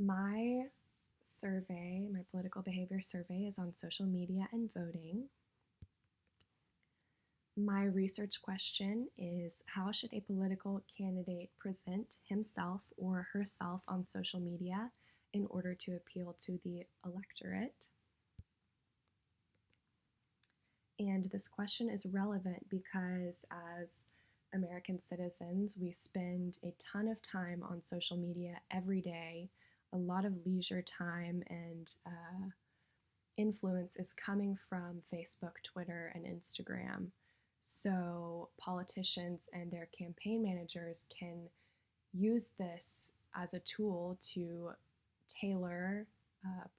My survey, my political behavior survey, is on social media and voting. My research question is, how should a political candidate present himself or herself on social media in order to appeal to the electorate? And this question is relevant because as American citizens, we spend a ton of time on social media every day. A lot of leisure time and influence is coming from Facebook, Twitter, and Instagram. So politicians and their campaign managers can use this as a tool to tailor,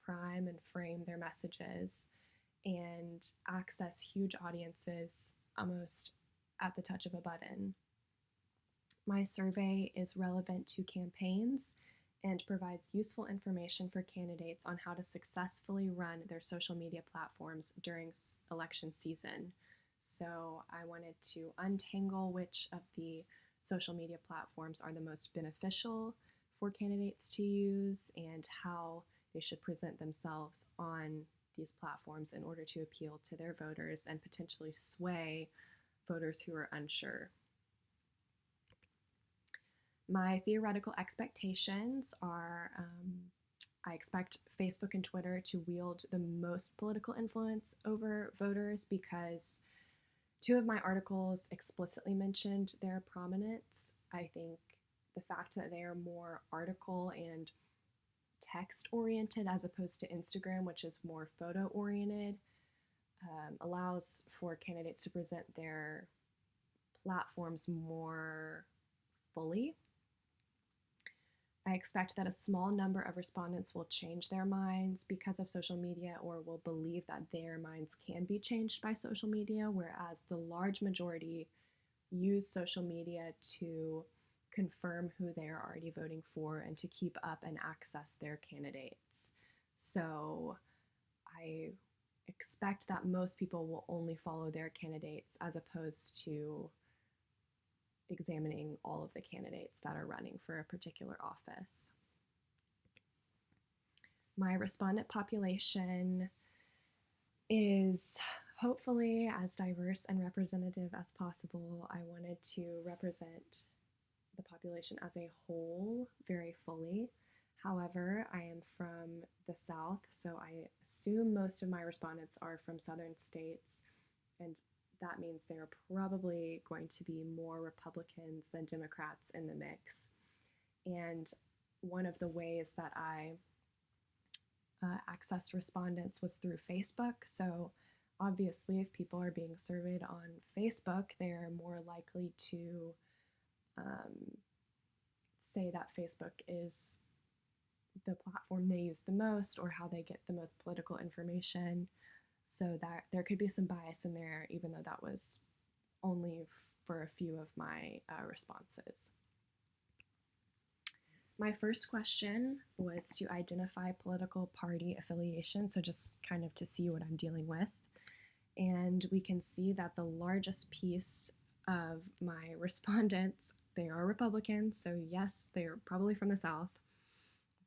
prime, and frame their messages and access huge audiences almost at the touch of a button. My survey is relevant to campaigns and provides useful information for candidates on how to successfully run their social media platforms during election season. So I wanted to untangle which of the social media platforms are the most beneficial for candidates to use and how they should present themselves on these platforms in order to appeal to their voters and potentially sway voters who are unsure. My theoretical expectations are I expect Facebook and Twitter to wield the most political influence over voters because two of my articles explicitly mentioned their prominence. I think the fact that they are more article and text oriented as opposed to Instagram, which is more photo oriented, allows for candidates to present their platforms more fully. I expect that a small number of respondents will change their minds because of social media or will believe that their minds can be changed by social media, whereas the large majority use social media to confirm who they are already voting for and to keep up and access their candidates. So I expect that most people will only follow their candidates as opposed to examining all of the candidates that are running for a particular office. My respondent population is hopefully as diverse and representative as possible. I wanted to represent the population as a whole very fully. However, I am from the South, so I assume most of my respondents are from Southern states, and that means there are probably going to be more Republicans than Democrats in the mix. And one of the ways that I accessed respondents was through Facebook. So obviously, if people are being surveyed on Facebook, they're more likely to say that Facebook is the platform they use the most or how they get the most political information. So that there could be some bias in there, even though that was only for a few of my responses. My first question was to identify political party affiliation, so just kind of to see what I'm dealing with. And we can see that the largest piece of my respondents, they are Republicans, so yes, they're probably from the South.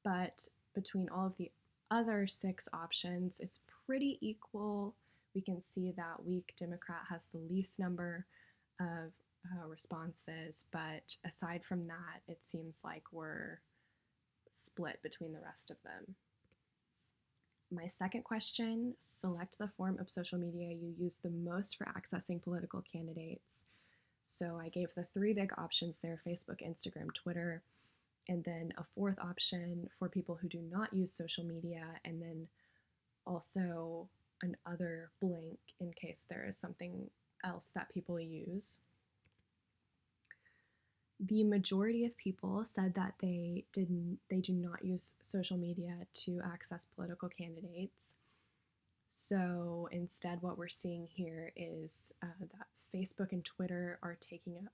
But between all of the other 6 options, it's pretty equal. We can see that weak Democrat has the least number of responses, but aside from that, it seems like we're split between the rest of them. My second question, select the form of social media you use the most for accessing political candidates. So I gave the 3 big options there: Facebook, Instagram, Twitter, and then a 4th option for people who do not use social media, and then also an other blank in case there is something else that people use. The majority of people said that they do not use social media to access political candidates. So instead, what we're seeing here is that Facebook and Twitter are taking up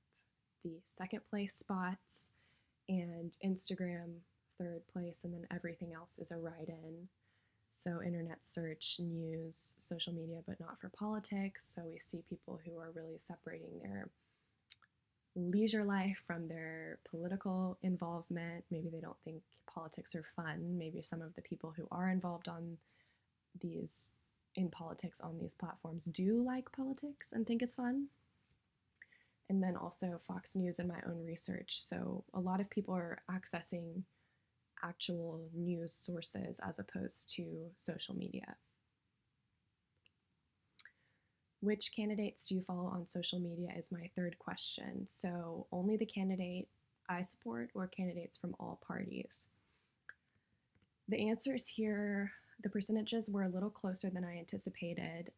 the 2nd place spots, and Instagram 3rd place, and then everything else is a write-in. So internet search, news, social media, but not for politics. So we see people who are really separating their leisure life, from their political involvement. Maybe they don't think politics are fun. Maybe some of the people who are involved on these in politics on these platforms do like politics and think it's fun. And then also Fox News and my own research. So a lot of people are accessing actual news sources as opposed to social media. Which candidates do you follow on social media is my third question. So only the candidate I support or candidates from all parties? The answers here, the percentages were a little closer than I anticipated.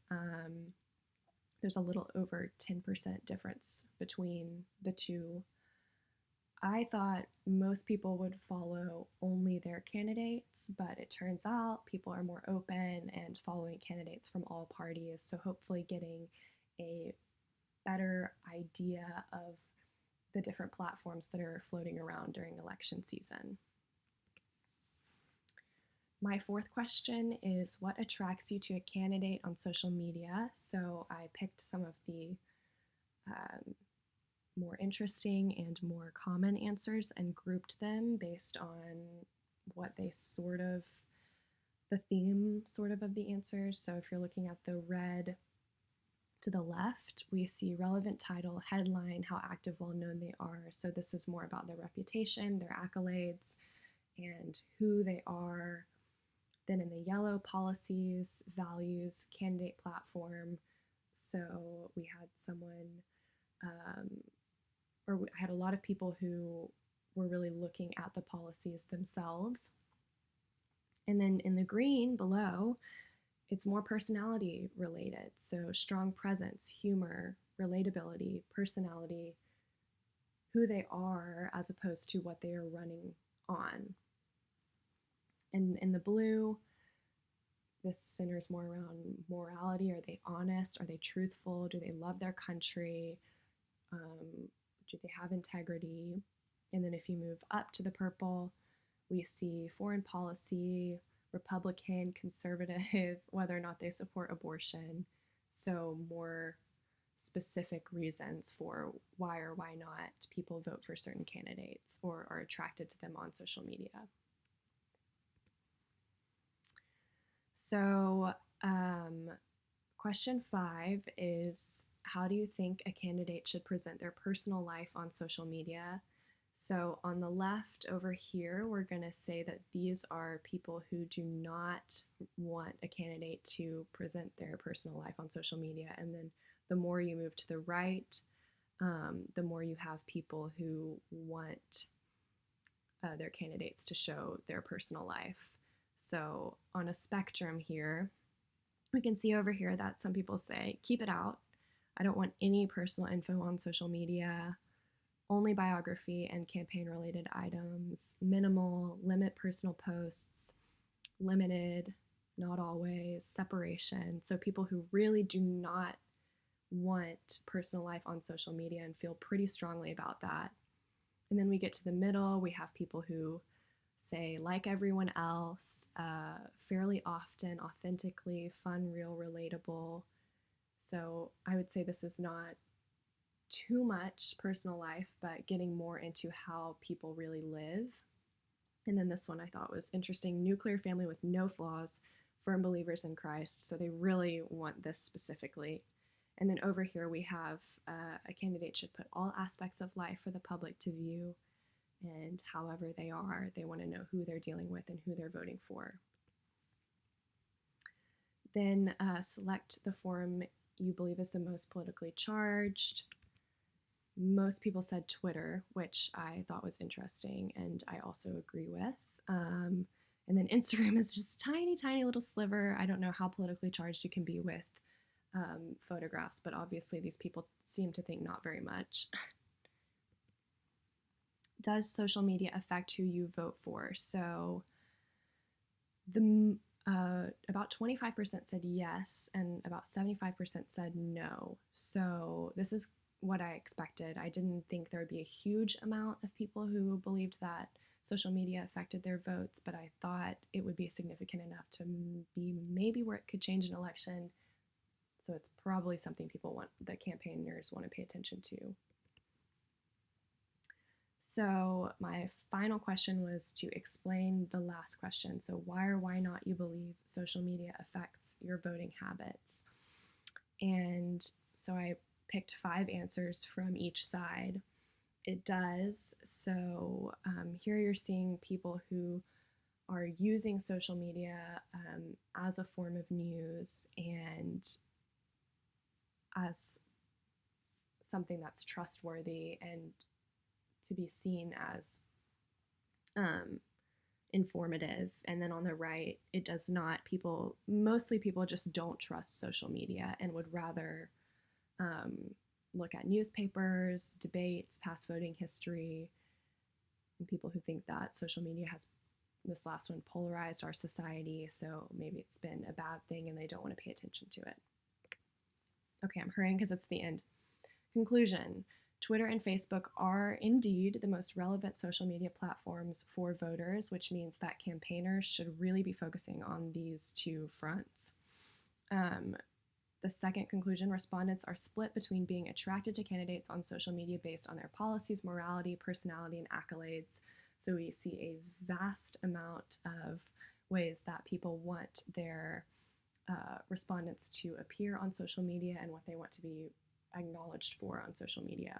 There's a little over 10% difference between the two. I thought most people would follow only their candidates, but it turns out people are more open and following candidates from all parties. So hopefully getting a better idea of the different platforms that are floating around during election season. My fourth question is, what attracts you to a candidate on social media? So I picked some of the more interesting and more common answers and grouped them based on what they sort of, the theme sort of the answers. So if you're looking at the red to the left, we see relevant title, headline, how active, well known they are. So this is more about their reputation, their accolades, and who they are. Then in the yellow, policies, values, candidate platform. So we had someone, I had a lot of people who were really looking at the policies themselves. And then in the green below, it's more personality related. So strong presence, humor, relatability, personality, who they are as opposed to what they are running on. And in the blue, this centers more around morality. Are they honest? Are they truthful? Do they love their country? Do they have integrity? And then if you move up to the purple, we see foreign policy, Republican, conservative, whether or not they support abortion. So more specific reasons for why or why not people vote for certain candidates or are attracted to them on social media. So question 5 is, how do you think a candidate should present their personal life on social media? So on the left over here, we're going to say that these are people who do not want a candidate to present their personal life on social media. And then the more you move to the right, the more you have people who want their candidates to show their personal life. So on a spectrum here, we can see over here that some people say, keep it out. I don't want any personal info on social media. Only biography and campaign-related items. Minimal, limit personal posts. Limited, not always. Separation. So people who really do not want personal life on social media and feel pretty strongly about that. And then we get to the middle. We have people who say, like everyone else, fairly often, authentically, fun, real, relatable. So I would say this is not too much personal life, but getting more into how people really live. And then this one I thought was interesting: nuclear family with no flaws, firm believers in Christ. So they really want this specifically. And then over here we have a candidate should put all aspects of life for the public to view, and however they are, they want to know who they're dealing with and who they're voting for. Then select the forum you believe is the most politically charged. Most people said Twitter, which I thought was interesting, and I also agree with. And then Instagram is just tiny, tiny little sliver. I don't know how politically charged you can be with photographs, but obviously these people seem to think not very much. Does social media affect who you vote for? So about 25% said yes, and about 75% said no. So this is what I expected. I didn't think there would be a huge amount of people who believed that social media affected their votes, but I thought it would be significant enough to be maybe where it could change an election. So it's probably something people want, the campaigners want to pay attention to. So, my final question was to explain the last question. So, why or why not you believe social media affects your voting habits? And so, I picked 5 answers from each side. It does. So, here you're seeing people who are using social media as a form of news and as something that's trustworthy and to be seen as um, informative. And then on the right, it does not. Mostly people just don't trust social media and would rather um, look at newspapers, debates, past voting history, and people who think that social media has, this last one, polarized our society. So maybe it's been a bad thing and they don't want to pay attention to it. Okay, I'm hurrying because it's the end. Conclusion: Twitter and Facebook are indeed the most relevant social media platforms for voters, which means that campaigners should really be focusing on these 2 fronts. Um, the second conclusion: respondents are split between being attracted to candidates on social media based on their policies, morality, personality, and accolades. So we see a vast amount of ways that people want their respondents to appear on social media and what they want to be acknowledged for on social media.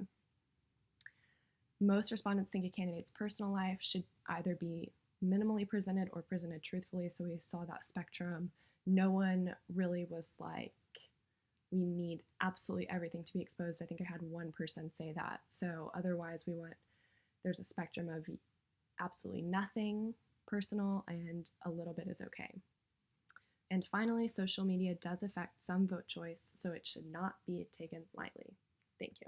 Most respondents think a candidate's personal life should either be minimally presented or presented truthfully. So we saw that spectrum. No one really was like, we need absolutely everything to be exposed. I think I had one person say that. So otherwise, there's a spectrum of absolutely nothing personal and a little bit is okay. And finally, social media does affect some vote choice, so it should not be taken lightly. Thank you.